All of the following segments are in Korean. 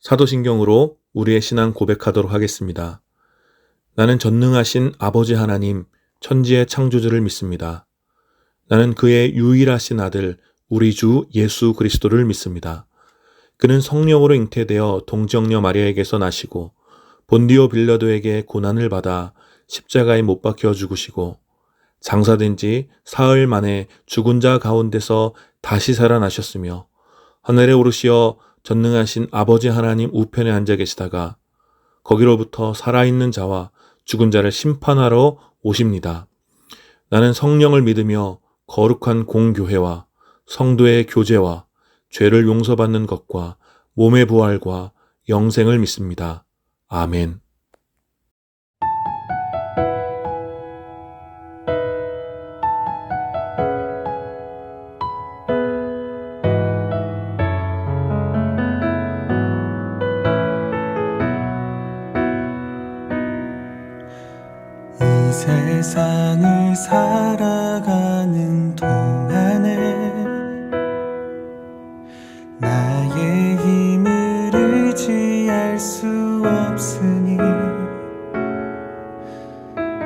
사도신경으로 우리의 신앙 고백하도록 하겠습니다. 나는 전능하신 아버지 하나님, 천지의 창조주를 믿습니다. 나는 그의 유일하신 아들, 우리 주 예수 그리스도를 믿습니다. 그는 성령으로 잉태되어 동정녀 마리아에게서 나시고 본디오 빌라도에게 고난을 받아 십자가에 못 박혀 죽으시고 장사된 지 사흘 만에 죽은 자 가운데서 다시 살아나셨으며 하늘에 오르시어 전능하신 아버지 하나님 우편에 앉아 계시다가 거기로부터 살아있는 자와 죽은 자를 심판하러 오십니다. 나는 성령을 믿으며 거룩한 공교회와 성도의 교제와 죄를 용서받는 것과 몸의 부활과 영생을 믿습니다. 아멘. 이 세상을 살아가는 동안에 나의 힘을 의지할 수 없으니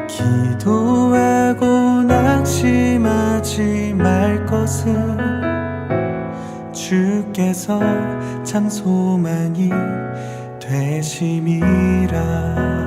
기도하고 낙심하지 말 것은 주께서 참 소망이 되심이라.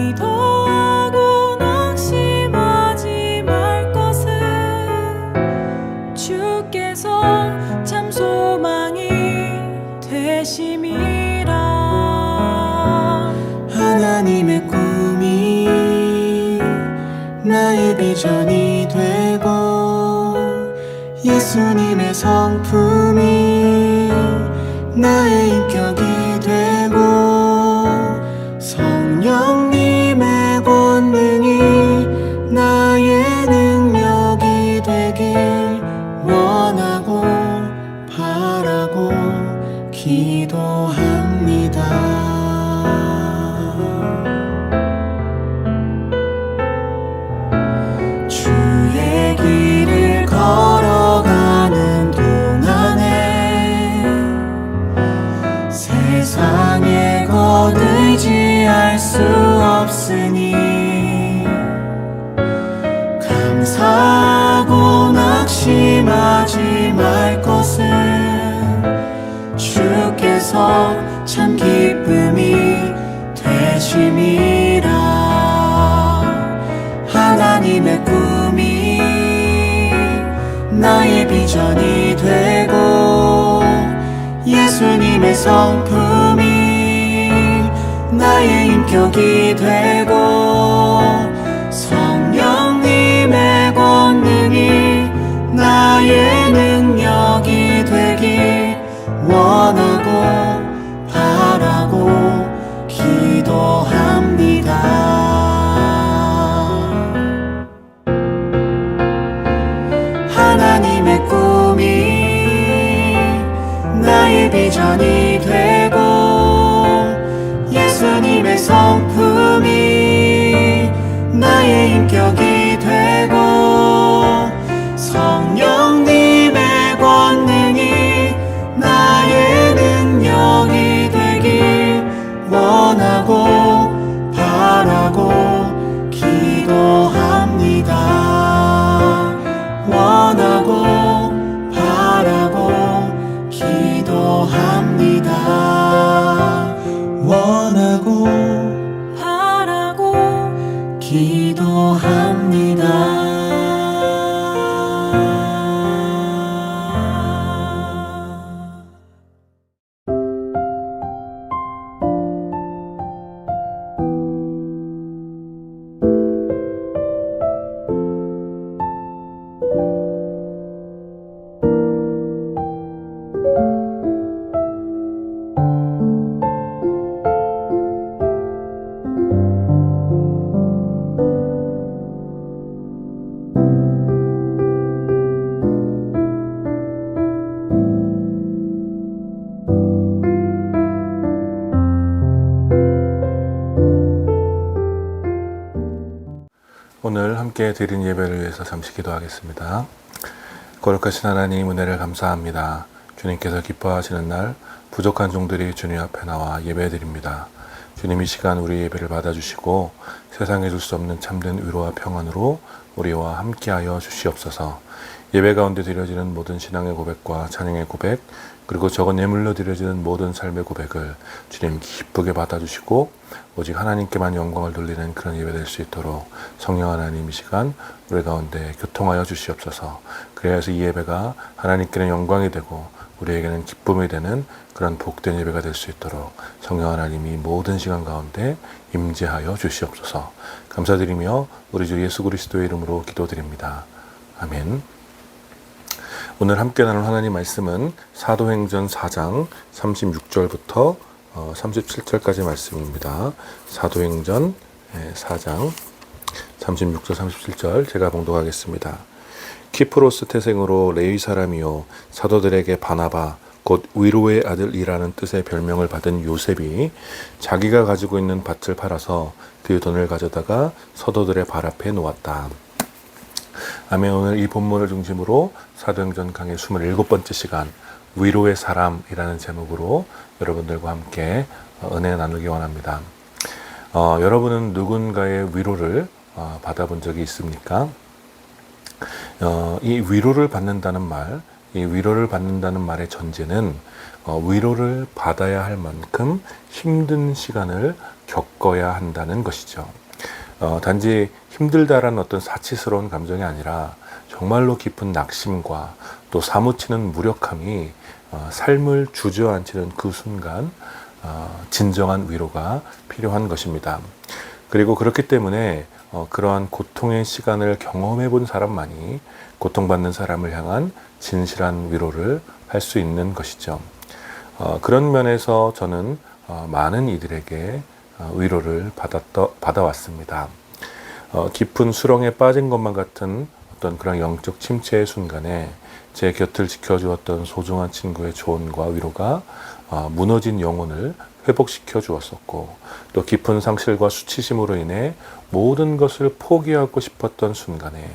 기도하고 낙심하지 말 것은 주께서 참 소망이 되심이라. 하나님의 꿈이 나의 비전이 되고 예수님의 성품이 나의 인격이 되고 성령님의 권능이 나의 능력이 되길 원하고 바라고 기도합니다. 주의 길을 걸어가는 동안에 세상에 곧 의지할 수 없으니 감사하고 낙심하지 말 것은 주께서 참 기쁨이 되심이라. 하나님의 꿈이 나의 비전이 되고 예수님의 성품이 나의 인격이 되고 성령님의 권능이 나의 능력이 되길 원하고 바라고 기도합니다. 하나님의 꿈이 나의 비전이 되고 예수님의 성품이 나의 인격이 되고 성령님의 권능이 나의 능력이 되길 원하고 바라고 기도합니다. 원하고 바라고 기도합니다. 함께 드린 예배를 위해서 잠시 기도하겠습니다. 거룩하신 하나님, 은혜를 감사합니다. 주님께서 기뻐하시는 날 부족한 종들이 주님 앞에 나와 예배드립니다. 주님, 이 시간 우리 예배를 받아주시고 세상에 줄 수 없는 참된 위로와 평안으로 우리와 함께하여 주시옵소서. 예배 가운데 드려지는 모든 신앙의 고백과 찬양의 고백, 그리고 적은 예물로 드려지는 모든 삶의 고백을 주님 기쁘게 받아주시고 오직 하나님께만 영광을 돌리는 그런 예배 될 수 있도록 성령 하나님 이 시간 우리 가운데 교통하여 주시옵소서. 그래서 이 예배가 하나님께는 영광이 되고 우리에게는 기쁨이 되는 그런 복된 예배가 될 수 있도록 성령 하나님이 모든 시간 가운데 임재하여 주시옵소서. 감사드리며 우리 주 예수 그리스도의 이름으로 기도드립니다. 아멘. 오늘 함께 나눌 하나님 말씀은 사도행전 4장 36절부터 37절까지 말씀입니다. 사도행전 4장 36절 37절 제가 봉독하겠습니다. 키프로스 태생으로 레위 사람이요 사도들에게 바나바 곧 위로의 아들이라는 뜻의 별명을 받은 요셉이 자기가 가지고 있는 밭을 팔아서 그 돈을 가져다가 사도들의 발 앞에 놓았다. 아멘. 오늘 이 본문을 중심으로 사도행전 강의 27번째 시간 위로의 사람이라는 제목으로 여러분들과 함께 은혜 나누기 원합니다. 여러분은 누군가의 위로를 받아본 적이 있습니까? 이 위로를 받는다는 말, 이 위로를 받는다는 말의 전제는 위로를 받아야 할 만큼 힘든 시간을 겪어야 한다는 것이죠. 단지 힘들다라는 어떤 사치스러운 감정이 아니라 정말로 깊은 낙심과 또 사무치는 무력함이 삶을 주저앉히는 그 순간 진정한 위로가 필요한 것입니다. 그리고 그렇기 때문에 그러한 고통의 시간을 경험해 본 사람만이 고통받는 사람을 향한 진실한 위로를 할 수 있는 것이죠. 그런 면에서 저는 많은 이들에게 위로를 받아왔습니다. 깊은 수렁에 빠진 것만 같은 어떤 그런 영적 침체의 순간에 제 곁을 지켜주었던 소중한 친구의 조언과 위로가 무너진 영혼을 회복시켜 주었었고, 또 깊은 상실과 수치심으로 인해 모든 것을 포기하고 싶었던 순간에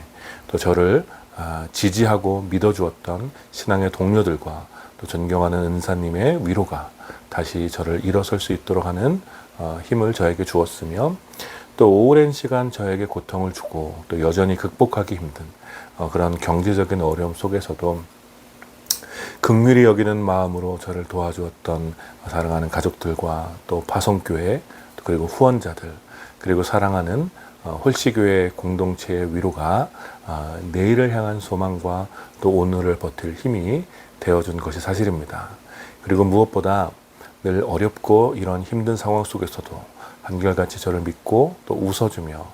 또 저를 지지하고 믿어주었던 신앙의 동료들과 또 존경하는 은사님의 위로가 다시 저를 일어설 수 있도록 하는 힘을 저에게 주었으며, 또 오랜 시간 저에게 고통을 주고 또 여전히 극복하기 힘든 그런 경제적인 어려움 속에서도 긍휼히 여기는 마음으로 저를 도와주었던 사랑하는 가족들과 또 파송교회 그리고 후원자들 그리고 사랑하는 홀씨교회 공동체의 위로가 내일을 향한 소망과 또 오늘을 버틸 힘이 되어준 것이 사실입니다. 그리고 무엇보다 늘 어렵고 이런 힘든 상황 속에서도 한결같이 저를 믿고 또 웃어주며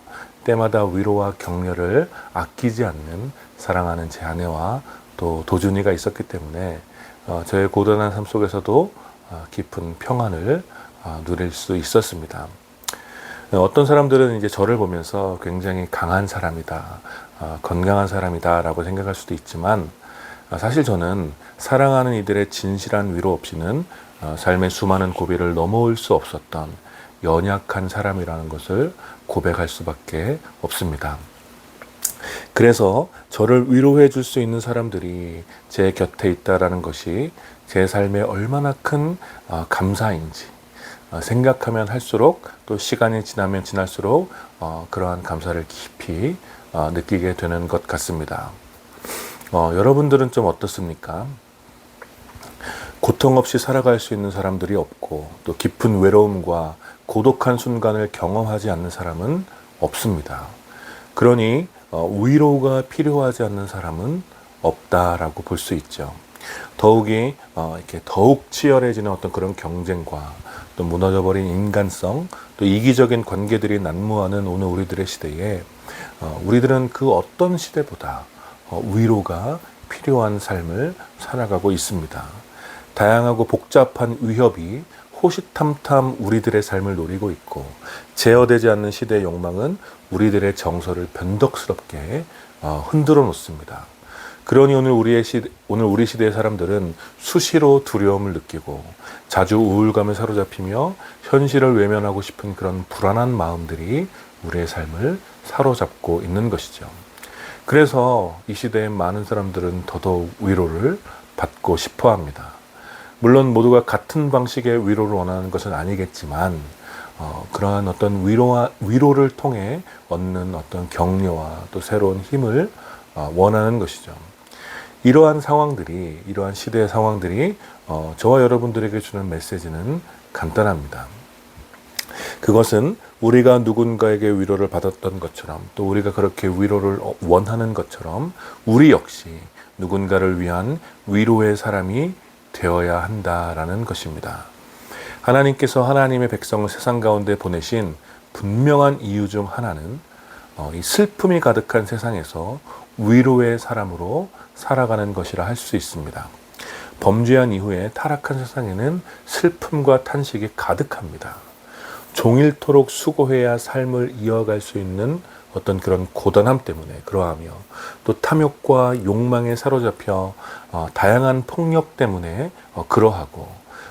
때마다 위로와 격려를 아끼지 않는 사랑하는 제 아내와 또 도준이가 있었기 때문에 저의 고단한 삶 속에서도 깊은 평안을 누릴 수 있었습니다. 어떤 사람들은 이제 저를 보면서 굉장히 강한 사람이다, 건강한 사람이다 라고 생각할 수도 있지만, 사실 저는 사랑하는 이들의 진실한 위로 없이는 삶의 수많은 고비를 넘어올 수 없었던 연약한 사람이라는 것을 고백할 수밖에 없습니다. 그래서 저를 위로해 줄 수 있는 사람들이 제 곁에 있다라는 것이 제 삶에 얼마나 큰 감사인지 생각하면 할수록, 또 시간이 지나면 지날수록 그러한 감사를 깊이 느끼게 되는 것 같습니다. 여러분들은 좀 어떻습니까? 고통 없이 살아갈 수 있는 사람들이 없고 또 깊은 외로움과 고독한 순간을 경험하지 않는 사람은 없습니다. 그러니 위로가 필요하지 않는 사람은 없다라고 볼 수 있죠. 더욱이 이렇게 더욱 치열해지는 어떤 그런 경쟁과 또 무너져버린 인간성, 또 이기적인 관계들이 난무하는 오늘 우리들의 시대에 우리들은 그 어떤 시대보다 위로가 필요한 삶을 살아가고 있습니다. 다양하고 복잡한 위협이 호시탐탐 우리들의 삶을 노리고 있고, 제어되지 않는 시대의 욕망은 우리들의 정서를 변덕스럽게 흔들어 놓습니다. 그러니 오늘 우리 시대의 사람들은 수시로 두려움을 느끼고 자주 우울감에 사로잡히며 현실을 외면하고 싶은 그런 불안한 마음들이 우리의 삶을 사로잡고 있는 것이죠. 그래서 이 시대의 많은 사람들은 더더욱 위로를 받고 싶어 합니다. 물론 모두가 같은 방식의 위로를 원하는 것은 아니겠지만 그러한 어떤 위로를 통해 얻는 어떤 격려와 또 새로운 힘을 원하는 것이죠. 이러한 시대의 상황들이 저와 여러분들에게 주는 메시지는 간단합니다. 그것은 우리가 누군가에게 위로를 받았던 것처럼 또 우리가 그렇게 위로를 원하는 것처럼 우리 역시 누군가를 위한 위로의 사람이 되어야 한다라는 것입니다. 하나님께서 하나님의 백성을 세상 가운데 보내신 분명한 이유 중 하나는 이 슬픔이 가득한 세상에서 위로의 사람으로 살아가는 것이라 할 수 있습니다. 범죄한 이후에 타락한 세상에는 슬픔과 탄식이 가득합니다. 종일토록 수고해야 삶을 이어갈 수 있는 어떤 그런 고단함 때문에 그러하며 또 탐욕과 욕망에 사로잡혀 다양한 폭력 때문에 그러하고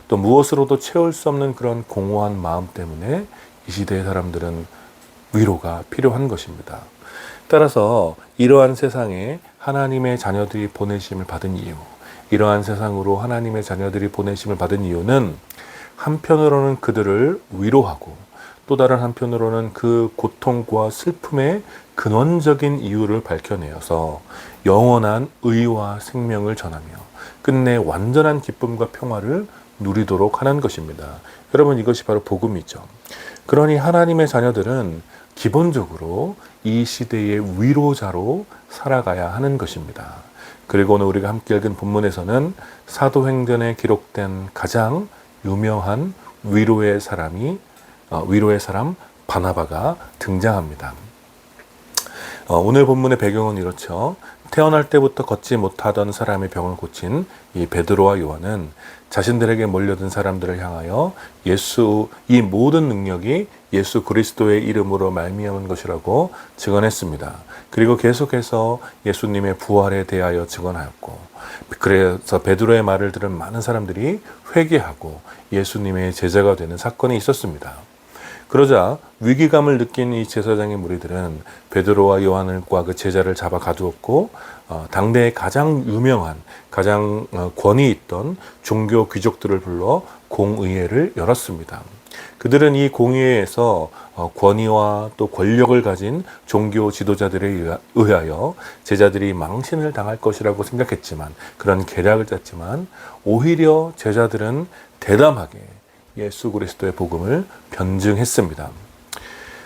또 무엇으로도 채울 수 없는 그런 공허한 마음 때문에 이 시대의 사람들은 위로가 필요한 것입니다. 따라서 이러한 세상에 하나님의 자녀들이 보내심을 받은 이유, 이러한 세상으로 하나님의 자녀들이 보내심을 받은 이유는 한편으로는 그들을 위로하고 또 다른 한편으로는 그 고통과 슬픔의 근원적인 이유를 밝혀내어서 영원한 의와 생명을 전하며 끝내 완전한 기쁨과 평화를 누리도록 하는 것입니다. 여러분, 이것이 바로 복음이죠. 그러니 하나님의 자녀들은 기본적으로 이 시대의 위로자로 살아가야 하는 것입니다. 그리고 오늘 우리가 함께 읽은 본문에서는 사도행전에 기록된 가장 유명한 위로의 사람 바나바가 등장합니다. 오늘 본문의 배경은 이렇죠. 태어날 때부터 걷지 못하던 사람의 병을 고친 이 베드로와 요한은 자신들에게 몰려든 사람들을 향하여 이 모든 능력이 예수 그리스도의 이름으로 말미암은 것이라고 증언했습니다. 그리고 계속해서 예수님의 부활에 대하여 증언하였고, 그래서 베드로의 말을 들은 많은 사람들이 회개하고 예수님의 제자가 되는 사건이 있었습니다. 그러자 위기감을 느낀 이 제사장의 무리들은 베드로와 요한과 그 제자를 잡아 가두었고 당대의 가장 유명한 가장 권위 있던 종교 귀족들을 불러 공의회를 열었습니다. 그들은 이 공의회에서 권위와 또 권력을 가진 종교 지도자들에 의하여 제자들이 망신을 당할 것이라고 생각했지만, 그런 계략을 짰지만 오히려 제자들은 대담하게 예수 그리스도의 복음을 변증했습니다.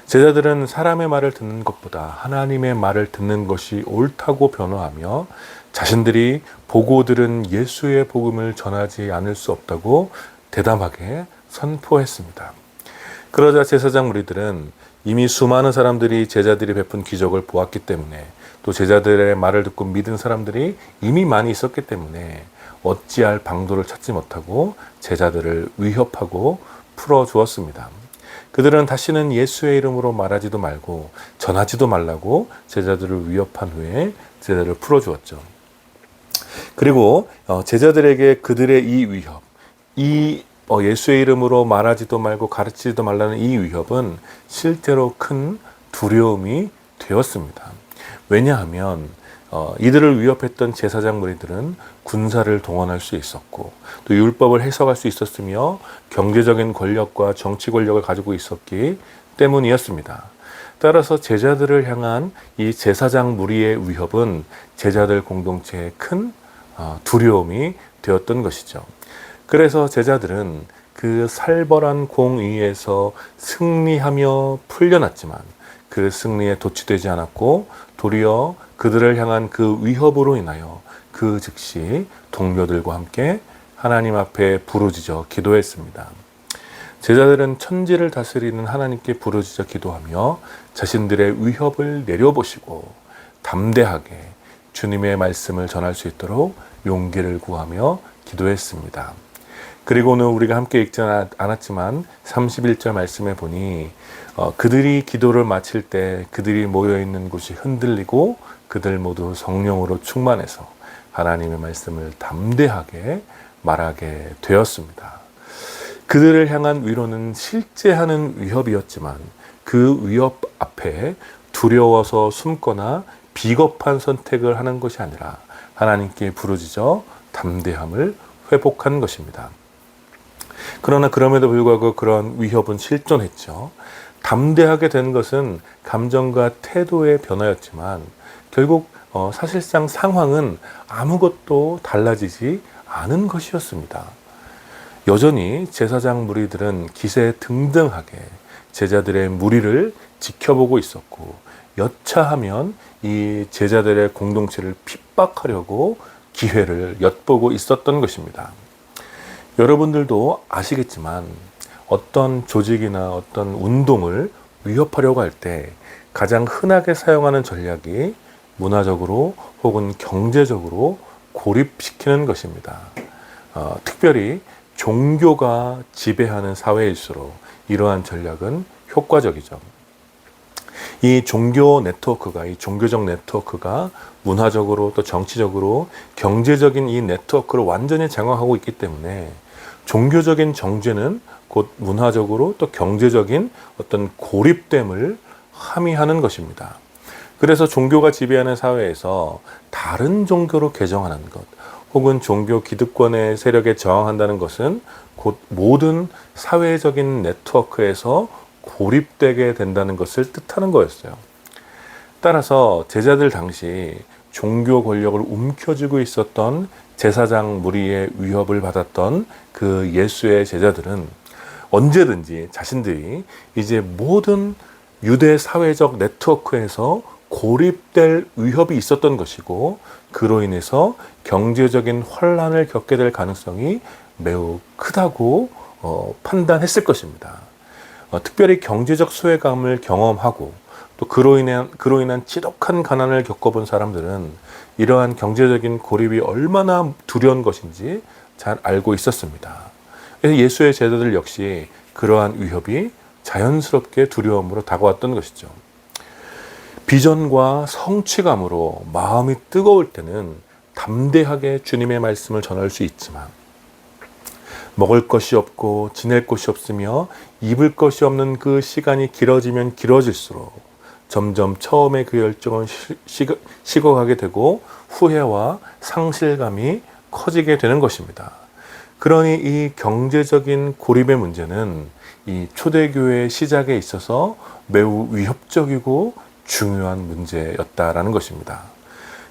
제자들은 사람의 말을 듣는 것보다 하나님의 말을 듣는 것이 옳다고 변호하며 자신들이 보고 들은 예수의 복음을 전하지 않을 수 없다고 대담하게 선포했습니다. 그러자 제사장 무리들은 이미 수많은 사람들이 제자들이 베푼 기적을 보았기 때문에, 또 제자들의 말을 듣고 믿은 사람들이 이미 많이 있었기 때문에 어찌할 방도를 찾지 못하고 제자들을 위협하고 풀어주었습니다. 그들은 다시는 예수의 이름으로 말하지도 말고 전하지도 말라고 제자들을 위협한 후에 제자들을 풀어주었죠. 그리고 제자들에게 그들의 이 위협, 예수의 이름으로 말하지도 말고 가르치지도 말라는 이 위협은 실제로 큰 두려움이 되었습니다. 왜냐하면 이들을 위협했던 제사장 무리들은 군사를 동원할 수 있었고 또 율법을 해석할 수 있었으며 경제적인 권력과 정치 권력을 가지고 있었기 때문이었습니다. 따라서 제자들을 향한 이 제사장 무리의 위협은 제자들 공동체의 큰 두려움이 되었던 것이죠. 그래서 제자들은 그 살벌한 공의에서 승리하며 풀려났지만 그 승리에 도취되지 않았고 도리어 그들을 향한 그 위협으로 인하여 그 즉시 동료들과 함께 하나님 앞에 부르짖어 기도했습니다. 제자들은 천지를 다스리는 하나님께 부르짖어 기도하며 자신들의 위협을 내려보시고 담대하게 주님의 말씀을 전할 수 있도록 용기를 구하며 기도했습니다. 그리고 오늘 우리가 함께 읽지 않았지만 31절 말씀에 보니 그들이 기도를 마칠 때 그들이 모여있는 곳이 흔들리고 그들 모두 성령으로 충만해서 하나님의 말씀을 담대하게 말하게 되었습니다. 그들을 향한 위로는 실제 하는 위협이었지만 그 위협 앞에 두려워서 숨거나 비겁한 선택을 하는 것이 아니라 하나님께 부르짖어 담대함을 회복한 것입니다. 그러나 그럼에도 불구하고 그런 위협은 실존했죠. 담대하게 된 것은 감정과 태도의 변화였지만 결국 사실상 상황은 아무것도 달라지지 않은 것이었습니다. 여전히 제사장 무리들은 기세등등하게 제자들의 무리를 지켜보고 있었고 여차하면 이 제자들의 공동체를 핍박하려고 기회를 엿보고 있었던 것입니다. 여러분들도 아시겠지만 어떤 조직이나 어떤 운동을 위협하려고 할 때 가장 흔하게 사용하는 전략이 문화적으로 혹은 경제적으로 고립시키는 것입니다. 특별히 종교가 지배하는 사회일수록 이러한 전략은 효과적이죠. 이 종교적 네트워크가 문화적으로 또 정치적으로 경제적인 이 네트워크를 완전히 장악하고 있기 때문에 종교적인 정죄는 곧 문화적으로 또 경제적인 어떤 고립됨을 함의하는 것입니다. 그래서 종교가 지배하는 사회에서 다른 종교로 개정하는 것 혹은 종교 기득권의 세력에 저항한다는 것은 곧 모든 사회적인 네트워크에서 고립되게 된다는 것을 뜻하는 거였어요. 따라서 제자들 당시 종교 권력을 움켜쥐고 있었던 제사장 무리의 위협을 받았던 그 예수의 제자들은 언제든지 자신들이 이제 모든 유대 사회적 네트워크에서 고립될 위협이 있었던 것이고 그로 인해서 경제적인 혼란을 겪게 될 가능성이 매우 크다고 판단했을 것입니다. 특별히 경제적 소외감을 경험하고 또 그로 인한 지독한 가난을 겪어본 사람들은 이러한 경제적인 고립이 얼마나 두려운 것인지 잘 알고 있었습니다. 그래서 예수의 제자들 역시 그러한 위협이 자연스럽게 두려움으로 다가왔던 것이죠. 비전과 성취감으로 마음이 뜨거울 때는 담대하게 주님의 말씀을 전할 수 있지만 먹을 것이 없고 지낼 곳이 없으며 입을 것이 없는 그 시간이 길어지면 길어질수록 점점 처음에 그 열정은 식어가게 되고 후회와 상실감이 커지게 되는 것입니다. 그러니 이 경제적인 고립의 문제는 이 초대교회의 시작에 있어서 매우 위협적이고 중요한 문제였다라는 것입니다.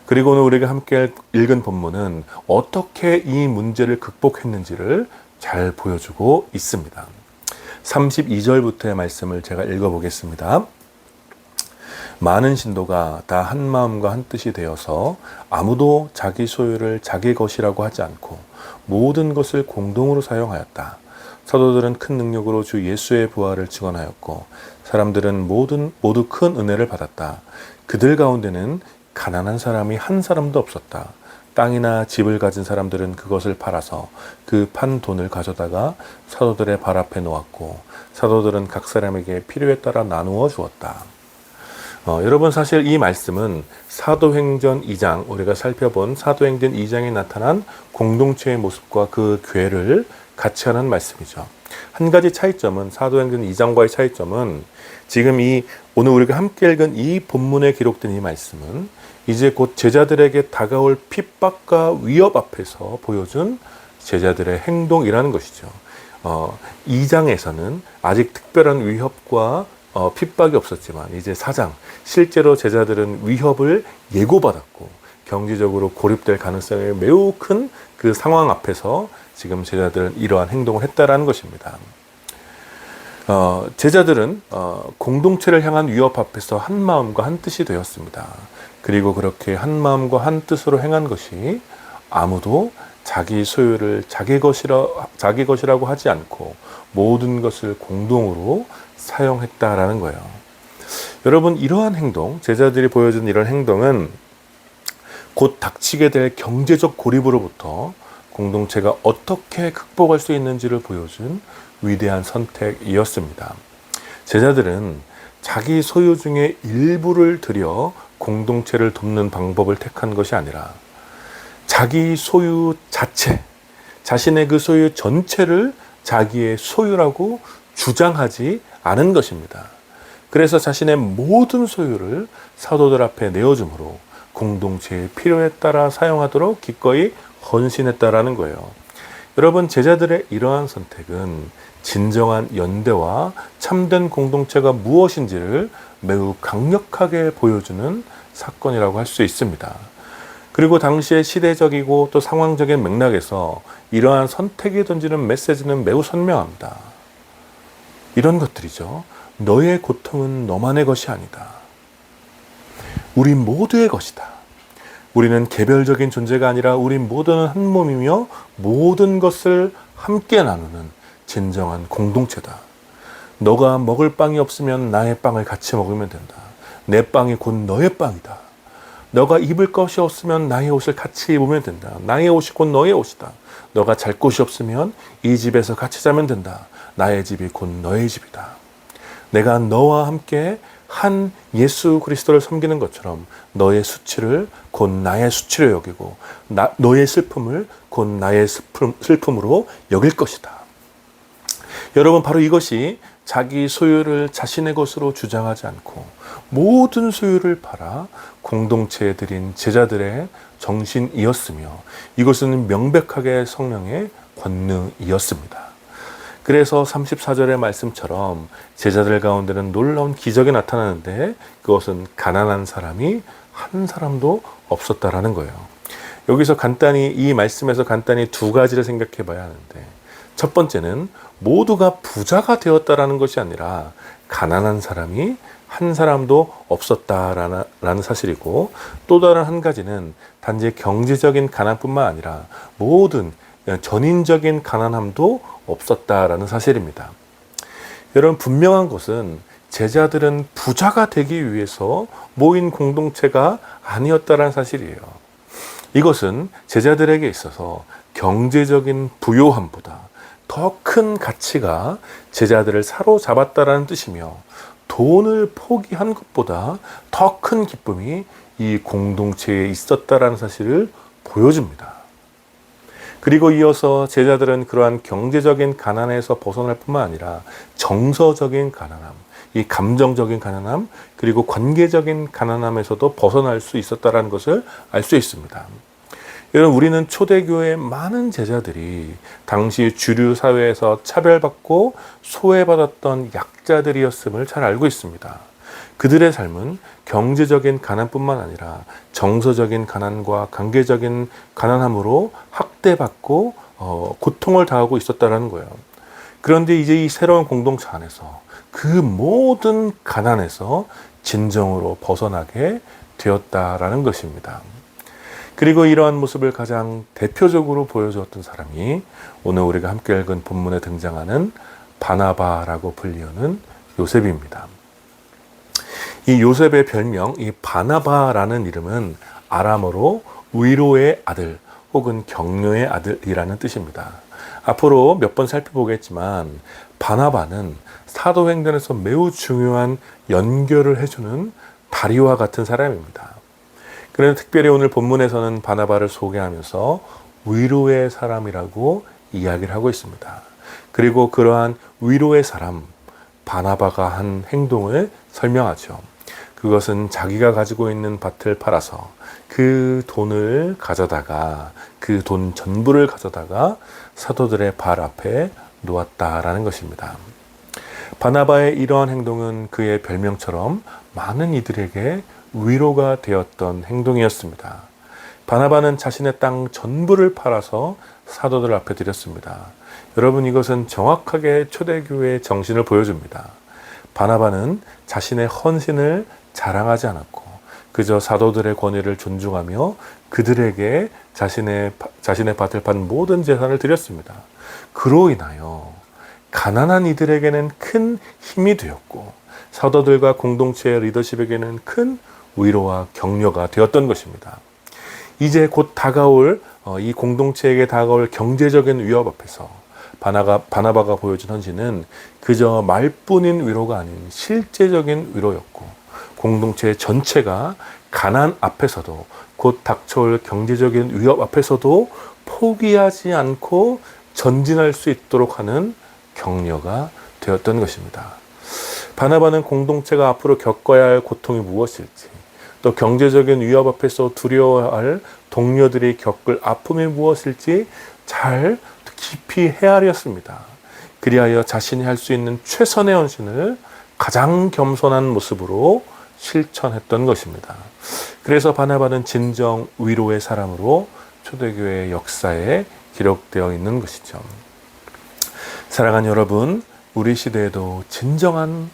그리고 오늘 우리가 함께 읽은 본문은 어떻게 이 문제를 극복했는지를 잘 보여주고 있습니다. 32절부터의 말씀을 제가 읽어보겠습니다. 많은 신도가 다 한 마음과 한 뜻이 되어서 아무도 자기 소유를 자기 것이라고 하지 않고 모든 것을 공동으로 사용하였다. 사도들은 큰 능력으로 주 예수의 부활을 증언하였고 사람들은 모두 큰 은혜를 받았다. 그들 가운데는 가난한 사람이 한 사람도 없었다. 땅이나 집을 가진 사람들은 그것을 팔아서 그 판 돈을 가져다가 사도들의 발 앞에 놓았고 사도들은 각 사람에게 필요에 따라 나누어 주었다. 여러분 사실 이 말씀은 사도행전 2장 우리가 살펴본 사도행전 2장에 나타난 공동체의 모습과 그 교회를 같이 하는 말씀이죠. 한 가지 차이점은 사도행전 2장과의 차이점은 지금 오늘 우리가 함께 읽은 이 본문에 기록된 이 말씀은 이제 곧 제자들에게 다가올 핍박과 위협 앞에서 보여준 제자들의 행동이라는 것이죠. 2장에서는 아직 특별한 위협과 핍박이 없었지만 이제 4장 실제로 제자들은 위협을 예고받았고 경제적으로 고립될 가능성이 매우 큰 그 상황 앞에서 지금 제자들은 이러한 행동을 했다라는 것입니다. 제자들은 공동체를 향한 위협 앞에서 한 마음과 한 뜻이 되었습니다. 그리고 그렇게 한 마음과 한 뜻으로 행한 것이 아무도 자기 소유를 자기 것이라고 하지 않고 모든 것을 공동으로 사용했다라는 거예요. 여러분 이러한 행동, 제자들이 보여준 이런 행동은 곧 닥치게 될 경제적 고립으로부터 공동체가 어떻게 극복할 수 있는지를 보여준 위대한 선택이었습니다. 제자들은 자기 소유 중에 일부를 들여 공동체를 돕는 방법을 택한 것이 아니라 자기 소유 자체, 자신의 그 소유 전체를 자기의 소유라고 주장하지 않은 것입니다. 그래서 자신의 모든 소유를 사도들 앞에 내어주므로 공동체의 필요에 따라 사용하도록 기꺼이 헌신했다라는 거예요. 여러분, 제자들의 이러한 선택은 진정한 연대와 참된 공동체가 무엇인지를 매우 강력하게 보여주는 사건이라고 할 수 있습니다. 그리고 당시의 시대적이고 또 상황적인 맥락에서 이러한 선택이 던지는 메시지는 매우 선명합니다. 이런 것들이죠. 너의 고통은 너만의 것이 아니다. 우리 모두의 것이다. 우리는 개별적인 존재가 아니라 우리 모두는 한 몸이며 모든 것을 함께 나누는 진정한 공동체다. 너가 먹을 빵이 없으면 나의 빵을 같이 먹으면 된다. 내 빵이 곧 너의 빵이다. 너가 입을 것이 없으면 나의 옷을 같이 입으면 된다. 나의 옷이 곧 너의 옷이다. 너가 잘 곳이 없으면 이 집에서 같이 자면 된다. 나의 집이 곧 너의 집이다. 내가 너와 함께 한 예수 그리스도를 섬기는 것처럼 너의 수치를 곧 나의 수치로 여기고 너의 슬픔을 곧 나의 슬픔으로 여길 것이다. 여러분, 바로 이것이 자기 소유를 자신의 것으로 주장하지 않고 모든 소유를 팔아 공동체에 드린 제자들의 정신이었으며 이것은 명백하게 성령의 권능이었습니다. 그래서 34절의 말씀처럼 제자들 가운데는 놀라운 기적이 나타나는데 그것은 가난한 사람이 한 사람도 없었다라는 거예요. 여기서 이 말씀에서 간단히 두 가지를 생각해 봐야 하는데, 첫 번째는 모두가 부자가 되었다라는 것이 아니라 가난한 사람이 한 사람도 없었다라는 사실이고, 또 다른 한 가지는 단지 경제적인 가난뿐만 아니라 모든 전인적인 가난함도 없었다라는 사실입니다. 여러분, 분명한 것은 제자들은 부자가 되기 위해서 모인 공동체가 아니었다라는 사실이에요. 이것은 제자들에게 있어서 경제적인 부요함보다 더 큰 가치가 제자들을 사로잡았다라는 뜻이며, 돈을 포기한 것보다 더 큰 기쁨이 이 공동체에 있었다라는 사실을 보여줍니다. 그리고 이어서 제자들은 그러한 경제적인 가난에서 벗어날 뿐만 아니라 정서적인 가난함, 이 감정적인 가난함, 그리고 관계적인 가난함에서도 벗어날 수 있었다는 것을 알 수 있습니다. 여러분, 우리는 초대교회의 많은 제자들이 당시 주류 사회에서 차별받고 소외받았던 약자들이었음을 잘 알고 있습니다. 그들의 삶은 경제적인 가난뿐만 아니라 정서적인 가난과 관계적인 가난함으로 학대받고 고통을 당하고 있었다는 거예요. 그런데 이제 이 새로운 공동체 안에서 그 모든 가난에서 진정으로 벗어나게 되었다라는 것입니다. 그리고 이러한 모습을 가장 대표적으로 보여주었던 사람이 오늘 우리가 함께 읽은 본문에 등장하는 바나바라고 불리우는 요셉입니다. 이 요셉의 별명, 이 바나바라는 이름은 아람어로 위로의 아들 혹은 격려의 아들이라는 뜻입니다. 앞으로 몇 번 살펴보겠지만 바나바는 사도행전에서 매우 중요한 연결을 해주는 다리와 같은 사람입니다. 그런데 특별히 오늘 본문에서는 바나바를 소개하면서 위로의 사람이라고 이야기를 하고 있습니다. 그리고 그러한 위로의 사람, 바나바가 한 행동을 설명하죠. 그것은 자기가 가지고 있는 밭을 팔아서 그 돈을 가져다가 그 돈 전부를 가져다가 사도들의 발 앞에 놓았다라는 것입니다. 바나바의 이러한 행동은 그의 별명처럼 많은 이들에게 위로가 되었던 행동이었습니다. 바나바는 자신의 땅 전부를 팔아서 사도들 앞에 드렸습니다. 여러분, 이것은 정확하게 초대교회의 정신을 보여줍니다. 바나바는 자신의 헌신을 자랑하지 않았고 그저 사도들의 권위를 존중하며 그들에게 자신의 밭을 판 모든 재산을 드렸습니다. 그로 인하여 가난한 이들에게는 큰 힘이 되었고 사도들과 공동체의 리더십에게는 큰 위로와 격려가 되었던 것입니다. 이제 곧 다가올 이 공동체에게 다가올 경제적인 위협 앞에서 바나바가 보여준 헌신은 그저 말뿐인 위로가 아닌 실제적인 위로였고, 공동체 전체가 가난 앞에서도 곧 닥쳐올 경제적인 위협 앞에서도 포기하지 않고 전진할 수 있도록 하는 격려가 되었던 것입니다. 바나바는 공동체가 앞으로 겪어야 할 고통이 무엇일지, 또 경제적인 위협 앞에서 두려워할 동료들이 겪을 아픔이 무엇일지 잘 깊이 헤아렸습니다. 그리하여 자신이 할 수 있는 최선의 헌신을 가장 겸손한 모습으로 실천했던 것입니다. 그래서 바나바는 진정 위로의 사람으로 초대교회 역사에 기록되어 있는 것이죠. 사랑하는 여러분, 우리 시대에도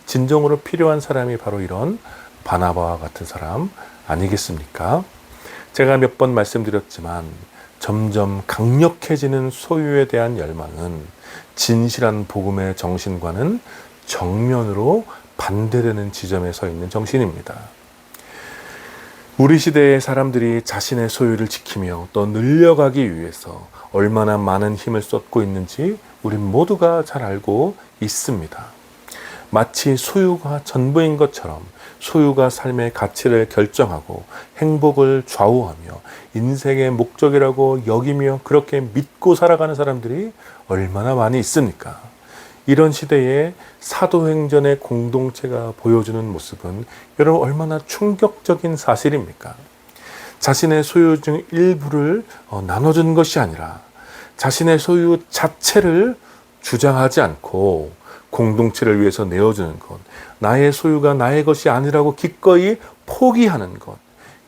진정으로 필요한 사람이 바로 이런 바나바와 같은 사람 아니겠습니까? 제가 몇 번 말씀드렸지만 점점 강력해지는 소유에 대한 열망은 진실한 복음의 정신과는 정면으로 반대되는 지점에 서 있는 정신입니다. 우리 시대의 사람들이 자신의 소유를 지키며 또 늘려가기 위해서 얼마나 많은 힘을 쏟고 있는지 우리 모두가 잘 알고 있습니다. 마치 소유가 전부인 것처럼 소유가 삶의 가치를 결정하고 행복을 좌우하며 인생의 목적이라고 여기며 그렇게 믿고 살아가는 사람들이 얼마나 많이 있습니까? 이런 시대에 사도행전의 공동체가 보여주는 모습은 여러분 얼마나 충격적인 사실입니까? 자신의 소유 중 일부를 나눠준 것이 아니라 자신의 소유 자체를 주장하지 않고 공동체를 위해서 내어주는 것, 나의 소유가 나의 것이 아니라고 기꺼이 포기하는 것,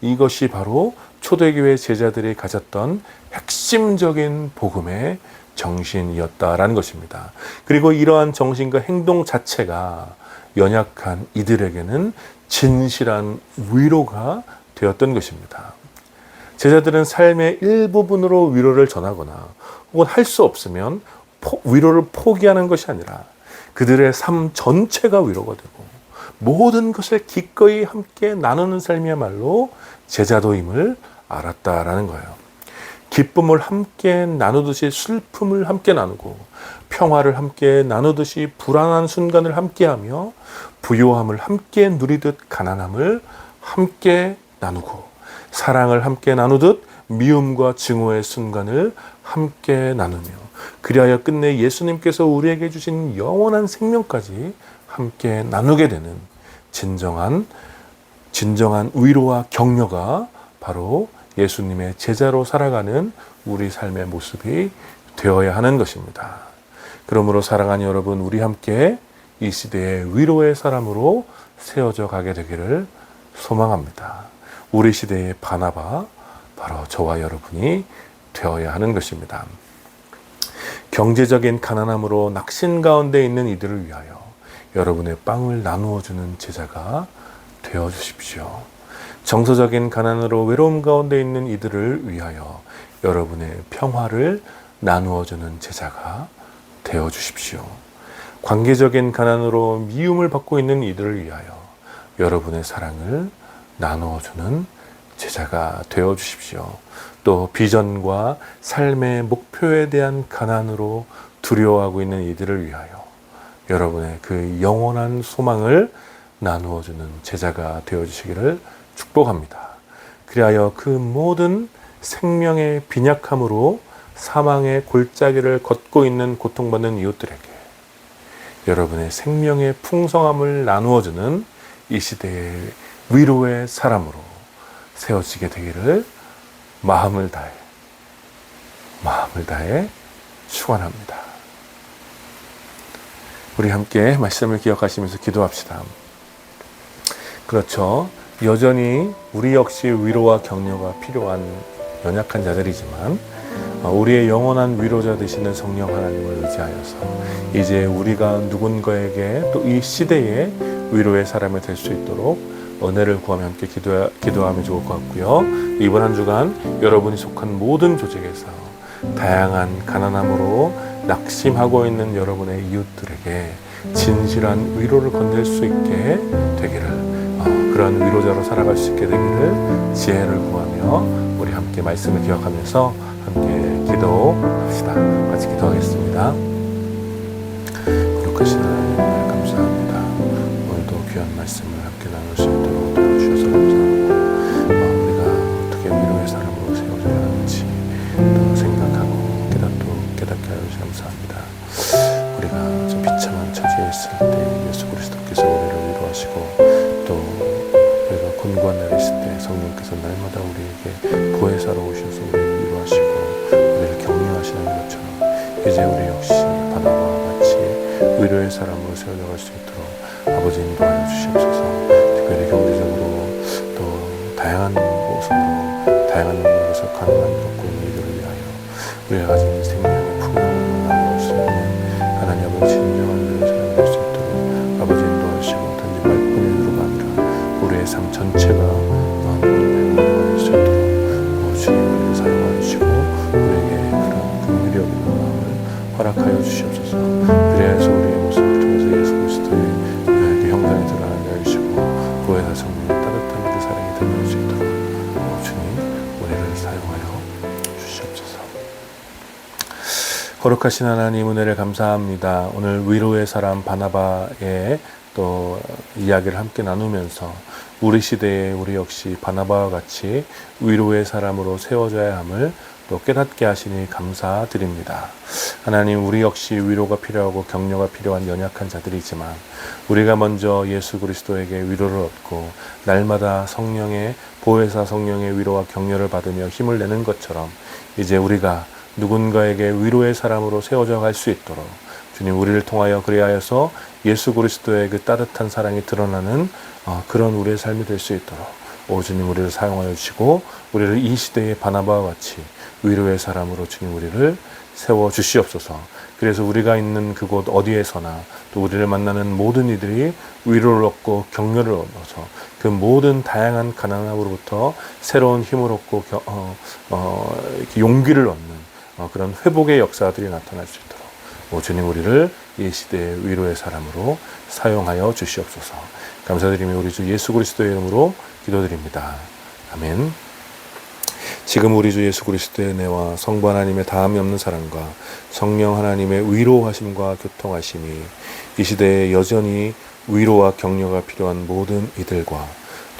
이것이 바로 초대교회 제자들이 가졌던 핵심적인 복음의 정신이었다라는 것입니다. 그리고 이러한 정신과 행동 자체가 연약한 이들에게는 진실한 위로가 되었던 것입니다. 제자들은 삶의 일부분으로 위로를 전하거나 혹은 할 수 없으면 위로를 포기하는 것이 아니라 그들의 삶 전체가 위로가 되고 모든 것을 기꺼이 함께 나누는 삶이야말로 제자도임을 알았다라는 거예요. 기쁨을 함께 나누듯이 슬픔을 함께 나누고 평화를 함께 나누듯이 불안한 순간을 함께하며 부요함을 함께 누리듯 가난함을 함께 나누고 사랑을 함께 나누듯 미움과 증오의 순간을 함께 나누며 그리하여 끝내 예수님께서 우리에게 주신 영원한 생명까지 함께 나누게 되는 진정한 위로와 격려가 바로 예수님의 제자로 살아가는 우리 삶의 모습이 되어야 하는 것입니다. 그러므로 사랑하는 여러분, 우리 함께 이 시대의 위로의 사람으로 세워져 가게 되기를 소망합니다. 우리 시대의 바나바, 바로 저와 여러분이 되어야 하는 것입니다. 경제적인 가난함으로 낙심 가운데 있는 이들을 위하여 여러분의 빵을 나누어 주는 제자가 되어 주십시오. 정서적인 가난으로 외로움 가운데 있는 이들을 위하여 여러분의 평화를 나누어 주는 제자가 되어 주십시오. 관계적인 가난으로 미움을 받고 있는 이들을 위하여 여러분의 사랑을 나누어 주는 제자가 되어 주십시오. 또 비전과 삶의 목표에 대한 가난으로 두려워하고 있는 이들을 위하여 여러분의 그 영원한 소망을 나누어 주는 제자가 되어 주시기를 축복합니다. 그리하여 그 모든 생명의 빈약함으로 사망의 골짜기를 걷고 있는 고통받는 이웃들에게 여러분의 생명의 풍성함을 나누어 주는 이 시대의 위로의 사람으로 세워지게 되기를 마음을 다해 축원합니다. 우리 함께 말씀을 기억하시면서 기도합시다. 그렇죠. 여전히 우리 역시 위로와 격려가 필요한 연약한 자들이지만 우리의 영원한 위로자 되시는 성령 하나님을 의지하여서 이제 우리가 누군가에게 또 이 시대에 위로의 사람이 될 수 있도록 은혜를 구하며 함께 기도하면 좋을 것 같고요. 이번 한 주간 여러분이 속한 모든 조직에서 다양한 가난함으로 낙심하고 있는 여러분의 이웃들에게 진실한 위로를 건넬 수 있게 되기를, 그러한 위로자로 살아갈 수 있게 되기를 지혜를 구하며 우리 함께 말씀을 기억하면서 함께 기도합시다. 같이 기도하겠습니다. 거룩하신 하나님 감사합니다. 오늘도 귀한 말씀을 함께 나눌 수 있도록 도와주셔서 감사하고 우리가 어떻게 위로의 사람으로 세워져야 하는지 또 생각하고 깨닫게 하여 주셔서 감사합니다. 우리가 저 비참한 처지에 있을 때 예수 그리스도께서 우리를 이제 우리 역시 바나바와 같이 위로의 사람으로 세워나갈 수 있도록 아버지 인도하여 주시옵소서. 특별히 경제적으로 또 다양한 모습으로 다양한 영역에서 가난한 이롭고 이들을 위하여 우리가 가진 생명의 풍요를 나누어 수 있는 하나님 아버지 진정한 위로의 사람이 될 수 있도록 아버지 인도하시고 단지 말뿐인으로가 아니라 우리의 삶 전체가 하나님의 행복을 할 수 있도록 주님 우리를 사용하여 주시고 우리에게 그런 긍휼히 여기는 마음을 허락하여 주시옵소서. 그래야해서 우리의 모습을 통해서 예수 그리스도의 그 형상이 드러나게 해주시고 구원의 성령의 따뜻한 그 사랑이 드러날 수 있도록 주님 우리를 사용하여 주시옵소서. 거룩하신 하나님 은혜를 감사합니다. 오늘 위로의 사람 바나바의 또 이야기를 함께 나누면서 우리 시대에 우리 역시 바나바와 같이 위로의 사람으로 세워져야 함을 또 깨닫게 하시니 감사드립니다. 하나님, 우리 역시 위로가 필요하고 격려가 필요한 연약한 자들이지만 우리가 먼저 예수 그리스도에게 위로를 얻고 날마다 성령의 보혜사 성령의 위로와 격려를 받으며 힘을 내는 것처럼 이제 우리가 누군가에게 위로의 사람으로 세워져 갈 수 있도록 주님 우리를 통하여 그리하여서 예수 그리스도의 그 따뜻한 사랑이 드러나는 그런 우리의 삶이 될 수 있도록 주님 우리를 사용하여 주시고 우리를 이 시대의 바나바와 같이 위로의 사람으로 주님 우리를 세워 주시옵소서. 그래서 우리가 있는 그곳 어디에서나 또 우리를 만나는 모든 이들이 위로를 얻고 격려를 얻어서 그 모든 다양한 가난함으로부터 새로운 힘을 얻고 용기를 얻는 그런 회복의 역사들이 나타날 수 있도록 주님 우리를 이 시대의 위로의 사람으로 사용하여 주시옵소서. 감사드리며 우리 주 예수 그리스도의 이름으로 기도드립니다. 아멘. 지금 우리 주 예수 그리스도의 은혜와 성부 하나님의 다함이 없는 사랑과 성령 하나님의 위로하심과 교통하심이 이 시대에 여전히 위로와 격려가 필요한 모든 이들과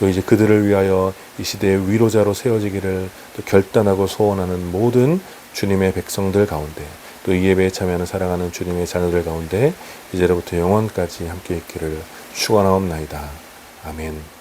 또 이제 그들을 위하여 이 시대의 위로자로 세워지기를 또 결단하고 소원하는 모든 주님의 백성들 가운데 또 이 예배에 참여하는 사랑하는 주님의 자녀들 가운데 이제로부터 영원까지 함께 있기를 축원하옵나이다. 아멘.